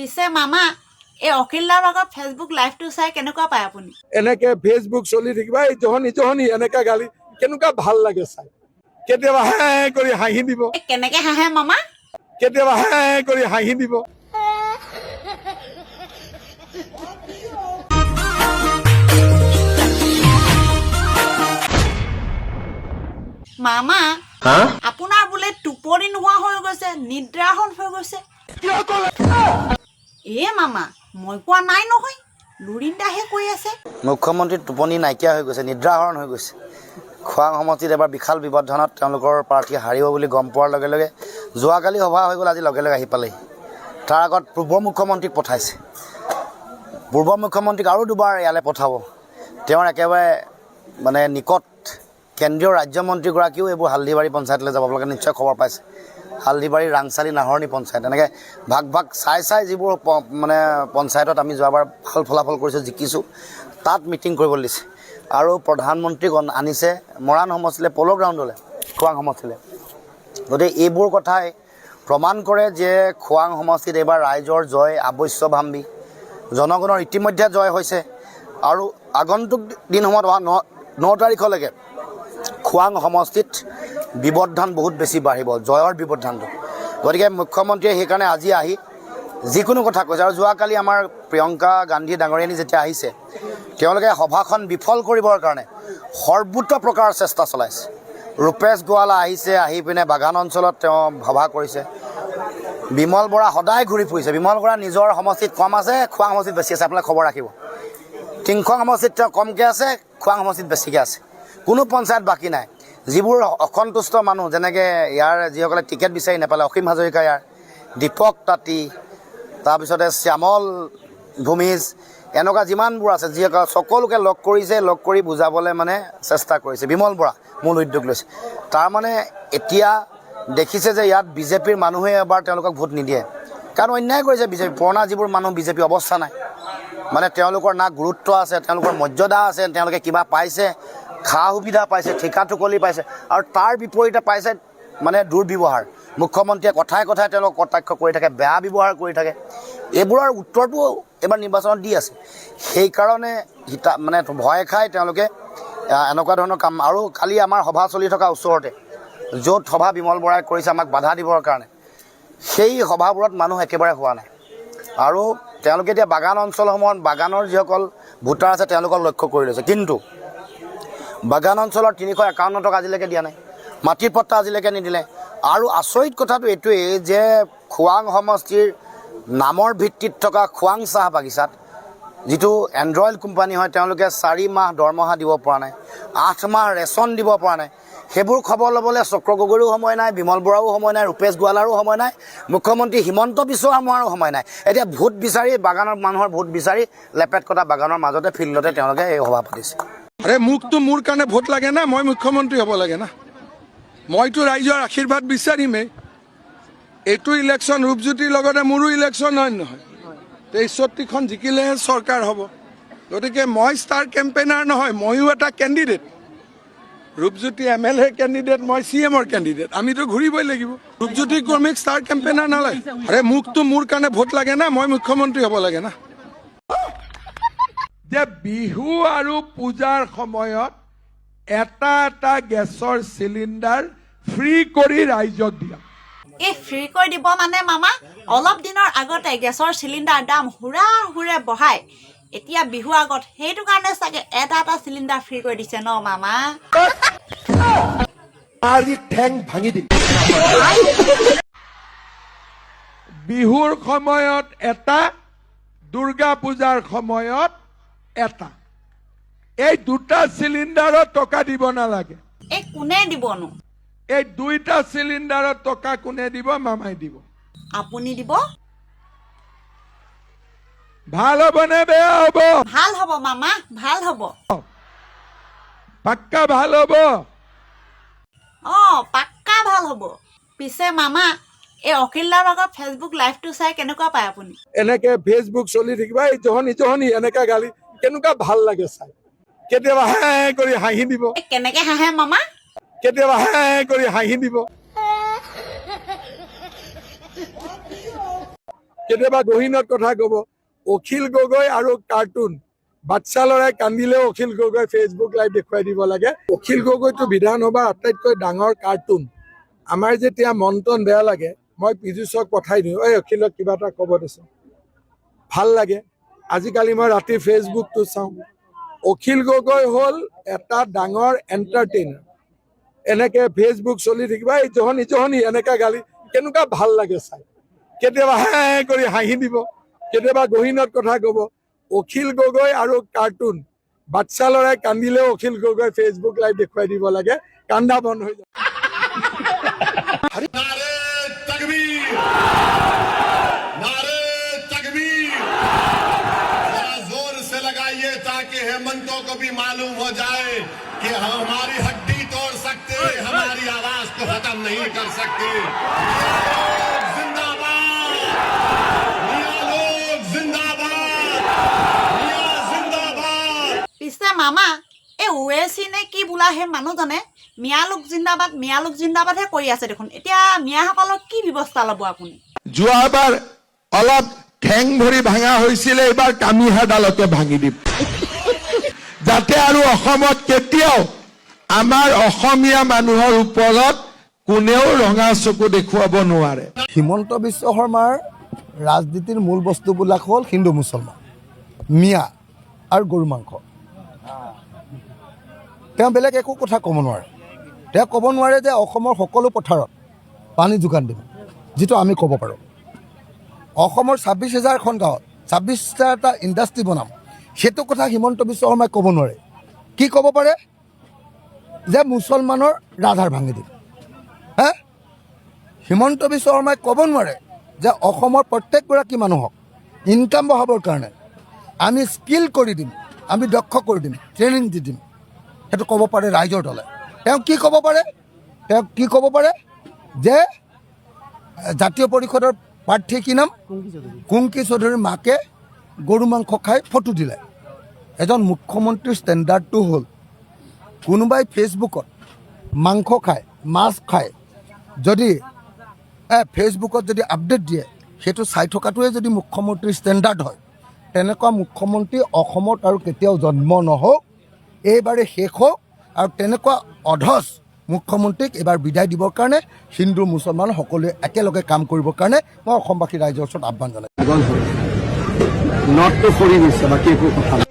পিছে মামা এই অখিলদাৰ লগত ফেচবুক লাইভটো চাই কেনেকুৱা পায় আপুনি? এনেকে ফেচবুক চলি থাকিবা এই জহনি এনেকা গালি কেনেকুৱা ভাল লাগে চাই। কেতিয়াবা হে কৰি হাঁহি দিব, কেনেকে হাঁহে মামা? কেতিয়াবা হে কৰি হাঁহি দিব। মামা আপোনাৰ বোলে টোপনি নোহোৱা হৈ গৈছে, নিদ্ৰাহীন হৈ গৈছে। এ মামা মই কোৱা নাই নহয়, লুৰিন্দাহে কৈ আছে। মুখ্যমন্ত্ৰীৰ টোপনি নাইকিয়া হৈ গৈছে, নিদ্ৰাহৰণ হৈ গৈছে। খোৱাং সমষ্টিত এবাৰ বিশাল ব্যৱধানত তেওঁলোকৰ প্ৰাৰ্থী হাৰিব বুলি গম পোৱাৰ লগে লগে যোৱাকালি সভা হৈ গ'ল, আজি লগে লগে আহি পালেহি। তাৰ আগত পূৰ্ব মুখ্যমন্ত্ৰীক পঠাইছে, পূৰ্ব মুখ্যমন্ত্ৰীক আৰু দুবাৰ ইয়ালৈ পঠাব। তেওঁৰ একেবাৰে মানে নিকট কেন্দ্ৰীয় ৰাজ্যমন্ত্ৰীগৰাকীও এইবোৰ হালধিবাৰী পঞ্চায়তলৈ যাব লাগে, নিশ্চয় খবৰ পাইছে। হালধিবাৰী, ৰাংচালি, নাহৰণি পঞ্চায়ত এনেকৈ ভাগ ভাগ চাই যিবোৰ মানে পঞ্চায়তত আমি যোৱাবাৰ ভাল ফলাফল কৰিছোঁ, জিকিছোঁ, তাত মিটিং কৰিবলৈ দিছে। আৰু প্ৰধানমন্ত্ৰীক আনিছে মৰাণ সমষ্টিলৈ, প'ল' গ্ৰাউণ্ডলৈ, খোৱাং সমষ্টিলৈ। গতিকে এইবোৰ কথাই প্ৰমাণ কৰে যে খোৱাং সমষ্টিত এইবাৰ ৰাইজৰ জয় আৱশ্যভাম্বী, জনগণৰ ইতিমধ্যে জয় হৈছে। আৰু আগন্তুক দিনসমূহত অহা 9 তাৰিখলৈকে খোৱাং সমষ্টিত ব্যৱধান বহুত বেছি বাঢ়িব, জয়ৰ ব্যৱধানটো। গতিকে মুখ্যমন্ত্ৰীয়ে সেইকাৰণে আজি আহি যিকোনো কথা কৈছে। আৰু যোৱাকালি আমাৰ প্ৰিয়ংকা গান্ধী ডাঙৰীয়ানী যেতিয়া আহিছে, তেওঁলোকে সভাখন বিফল কৰিবৰ কাৰণে সৰ্বোচ্চ প্ৰকাৰৰ চেষ্টা চলাইছে। ৰূপেশ গোৱালা আহিছে, আহি পিনে বাগান অঞ্চলত তেওঁ সভা কৰিছে। বিমল বৰা সদায় ঘূৰি ফুৰিছে। বিমল বৰা নিজৰ সমষ্টিত কম আছে, খোৱাং সমষ্টিত বেছি আছে, আপোনালোকে খবৰ ৰাখিব। টিংখং সমষ্টিত তেওঁ কমকৈ আছে, খোৱাং সমষ্টিত বেছিকৈ আছে। কোনো পঞ্চায়ত বাকী নাই। যিবোৰ অসন্তুষ্ট মানুহ, যেনেকৈ ইয়াৰ যিসকলে টিকেট বিচাৰি নাপালে, অসীম হাজৰিকা, ইয়াৰ দীপক তাঁতী, তাৰপিছতে শ্যামল ভূমিজ, এনেকুৱা যিমানবোৰ আছে, যিসকল সকলোকে লগ কৰিছে, লগ কৰি বুজাবলৈ মানে চেষ্টা কৰিছে। বিমল বৰা মূল উদ্যোগ লৈছে। তাৰমানে এতিয়া দেখিছে যে ইয়াত বিজেপিৰ মানুহে এবাৰ তেওঁলোকক ভোট নিদিয়ে, কাৰণ অন্যায় কৰিছে বিজেপি। পুৰণা যিবোৰ মানুহ বিজেপি অৱস্থা নাই, মানে তেওঁলোকৰ না গুৰুত্ব আছে, তেওঁলোকৰ মৰ্যাদা আছে, তেওঁলোকে কিবা পাইছে, সা সুবিধা পাইছে, ঠিকা টুকলি পাইছে, আৰু তাৰ বিপৰীতে পাইছে মানে দুৰ্ব্যৱহাৰ। মুখ্যমন্ত্ৰীয়ে কথাই কথাই তেওঁলোকক কটাক্ষ কৰি থাকে, বেয়া ব্যৱহাৰ কৰি থাকে। এইবোৰৰ উত্তৰটো এইবাৰ নিৰ্বাচনত দি আছে। সেইকাৰণে মানে ভয় খাই তেওঁলোকে এনেকুৱা ধৰণৰ কাম। আৰু কালি আমাৰ সভা চলি থকা ওচৰতে, য'ত সভা বিমল বৰাই কৰিছে আমাক বাধা দিবৰ কাৰণে, সেই সভাবোৰত মানুহ একেবাৰে হোৱা নাই। আৰু তেওঁলোকে এতিয়া বাগান অঞ্চলসমূহত বাগানৰ যিসকল ভোটাৰ আছে তেওঁলোকক লক্ষ্য কৰি লৈছে। কিন্তু বাগান অঞ্চলৰ 351 টকা আজিলৈকে দিয়া নাই, মাটিৰ পট্টা আজিলৈকে নিদিলে। আৰু আচৰিত কথাটো এইটোৱেই যে খোৱাং সমষ্টিৰ নামৰ ভিত্তিত থকা খোৱাং চাহ বাগিচাত, যিটো এণ্ড্ৰইড কোম্পানী হয়, তেওঁলোকে 4 মাহ দৰমহা দিব পৰা নাই, 8 মাহ ৰেচন দিব পৰা নাই। সেইবোৰ খবৰ ল'বলৈ চক্ৰ গগৈৰো সময় নাই, বিমল বৰাও সময় নাই, ৰূপেশ গোৱালাৰো সময় নাই, মুখ্যমন্ত্ৰী হিমন্ত বিশ্ব শৰ্মাৰো সময় নাই। এতিয়া ভোট বিচাৰি, বাগানৰ মানুহৰ ভোট বিচাৰি লেপেট কটা বাগানৰ মাজতে ফিল্ডতে তেওঁলোকে এই সভা পাতিছে। আৰে মোকতো মোৰ কাৰণে ভোট লাগে না, মই মুখ্যমন্ত্ৰী হ'ব লাগে না। মইতো ৰাইজৰ আশীৰ্বাদ বিচাৰিমেই। এইটো ইলেকশ্যন ৰূপজ্যোতিৰ লগতে মোৰো ইলেকশ্যন হয় নহয়, 63খন জিকিলেহে চৰকাৰ হ'ব। গতিকে মই ষ্টাৰ কেম্পেইনাৰ নহয়, ময়ো এটা কেণ্ডিডেট। ৰূপজ্যোতি MLA কেণ্ডিডেট, মই CM-ৰ কেণ্ডিডেট। আমিতো ঘূৰিবই লাগিব। ৰূপজ্যোতি কৰ্মীক ষ্টাৰ কেম্পেইনাৰ নালাগে। আৰে মোকতো মোৰ কাৰণে ভোট লাগে না, মই মুখ্যমন্ত্ৰী হ'ব লাগে না। যে বিহু আৰু পূজাৰ সময়ত এটা এটা গেছৰ চিলিণ্ডাৰ ফ্ৰী কৰি ৰাইজক দিয়া। এই ফ্ৰী কৰি দিব মানে মামা, অলপ দিনৰ আগতে গেছৰ চিলিণ্ডাৰ দাম হুৰে বঢ়াই এতিয়া বিহু আগত, সেইটো কাৰণে চাগে এটা এটা চিলিণ্ডাৰ ফ্ৰী কৰি দিছে ন মামা? ঠেং ভাঙি দিম। বিহুৰ সময়ত এটা, দুৰ্গা পূজাৰ সময়ত এটা, এই দুটা চিলিণ্ডাৰত টকা দিব নালাগে। এই কোনে দিবনো? এই দুইটা চিলিণ্ডাৰত টকা কোনে দিব? মামাই দিব। আপুনি দিব? ভাল হ'ব নে বেয়া হ'ব? ভাল হ'ব মামা, ভাল হ'ব। পাক্কা ভাল হ'ব? পাক্কা ভাল হ'ব। পিছে মামা এই অখিলদাৰ লগত ফেচবুক লাইভটো চাই কেনেকুৱা পায় আপুনি? এনেকে ফেচবুক চলি থাকিবা এই জহনি এনেকা গালি কেনেকুৱা ভাল লাগে চাই। কেতিয়াবা হে কৰি হাঁহি দিব। কেনেকে হাঁহে মামা? কেতিয়াবা হে কৰি হাঁহি দিব, কেতিয়াবা গহীনত কথা ক'ব। অখিল গগৈ আৰু কাৰ্টুন, বাচ্চা ল'ৰাই কান্দিলেও অখিল গগৈ ফেচবুক লাইভ দেখুৱাই দিব লাগে। অখিল গগৈটো বিধানসভাৰ আটাইতকৈ ডাঙৰ কাৰ্টুন। আমাৰ যেতিয়া মন টন বেয়া লাগে, মই পীযুষক পঠাই দিওঁ, এই অখিলক কিবা এটা ক'ব দেচোন, ভাল লাগে। আজিকালি মই ৰাতি ফেচবুকটো চাওঁ। অখিল গগৈ হ'ল এটা ডাঙৰ এণ্টাৰটেইনাৰ। এনেকে ফেচবুক চলি থাকিবা, এই জহনি জহনি এনেকা গালি, কেনেকুৱা ভাল লাগে চাই। কেতিয়াবা হে কৰি হাঁহি দিব, কেতিয়াবা গহীনত কথা ক'ব। অখিল গগৈ আৰু কাৰ্টুন, বাচ্চা ল'ৰাই কান্দিলেও অখিল গগৈ ফেচবুক লাইভ দেখুৱাই দিব লাগে, কান্দা বন্ধ হৈ যায়। नारे तकबीर, नारे तकबीर, जरा जोर से लगाइए ताकि हेमंतों को भी मालूम हो जाए कि हम हमारी हड्डी तोड़ सकते, हमारी आवाज को खत्म नहीं कर सकते। जिंदाबाद, मियां लोग जिंदाबाद, मियां जिंदाबाद। পিছে মামা এই ওৱেচি নে কি বোলা সেই মানুহজনে মিয়ালোক জিন্দাবাদহে কৰি আছে দেখোন। এতিয়া মিয়াসকলক কি ব্যৱস্থা ল'ব আপুনি? যোৱাবাৰ অলপ ঠেং ভৰি ভাঙা হৈছিলে, এইবাৰ কামিহাডালকে ভাঙি দিম, যাতে আৰু অসমত কেতিয়াও আমাৰ অসমীয়া মানুহৰ ওপৰত কোনেও ৰঙা চকু দেখুৱাব নোৱাৰে। হিমন্ত বিশ্ব শৰ্মাৰ ৰাজনীতিৰ মূল বস্তুবিলাক হ'ল হিন্দু মুছলমান, মিয়া আৰু গৰু মাংস। তেওঁ বেলেগ একো কথা ক'ব নোৱাৰে। তেওঁ ক'ব নোৱাৰে যে অসমৰ সকলো পথাৰত পানী যোগান দিম, যিটো আমি ক'ব পাৰোঁ। অসমৰ 26,000খন গাঁৱত 26টা ইণ্ডাষ্ট্ৰী বনাম, সেইটো কথা হিমন্ত বিশ্ব শৰ্মাই ক'ব নোৱাৰে। কি ক'ব পাৰে? যে মুছলমানৰ ৰাধাৰ ভাঙি দিম। হে, হিমন্ত বিশ্ব শৰ্মাই ক'ব নোৱাৰে যে অসমৰ প্ৰত্যেকগৰাকী মানুহক ইনকাম বঢ়াবৰ কাৰণে আমি স্কিল কৰি দিম, আমি দক্ষ কৰি দিম, ট্ৰেইনিং দি দিম। সেইটো ক'ব পাৰে ৰাইজৰ দলে। তেওঁ কি ক'ব পাৰে? যে জাতীয় পৰিষদৰ প্ৰাৰ্থী কি নাম? কুংকি চৌধুৰীৰ মাকে গৰু মাংস খাই ফটো দিলে। এজন মুখ্যমন্ত্ৰীৰ ষ্টেণ্ডাৰ্ডটো হ'ল কোনোবাই ফেচবুকত মাংস খায়, মাছ খায়, যদি ফেচবুকত যদি আপডেট দিয়ে, সেইটো চাই থকাটোৱে যদি মুখ্যমন্ত্ৰীৰ ষ্টেণ্ডাৰ্ড হয়, তেনেকুৱা মুখ্যমন্ত্ৰী অসমত আৰু কেতিয়াও জন্ম নহওক, এইবাৰে শেষ হওক। আৰু তেনেকুৱা অধস মুখ্যমন্ত্ৰীক এইবাৰ বিদায় দিবৰ কাৰণে হিন্দু মুছলমান সকলোৱে একেলগে কাম কৰিবৰ কাৰণে মই অসমবাসী ৰাইজৰ ওচৰত আহ্বান জনাইছোঁ। নটটো সৰি গৈছে, বাকী একো কথা নাই।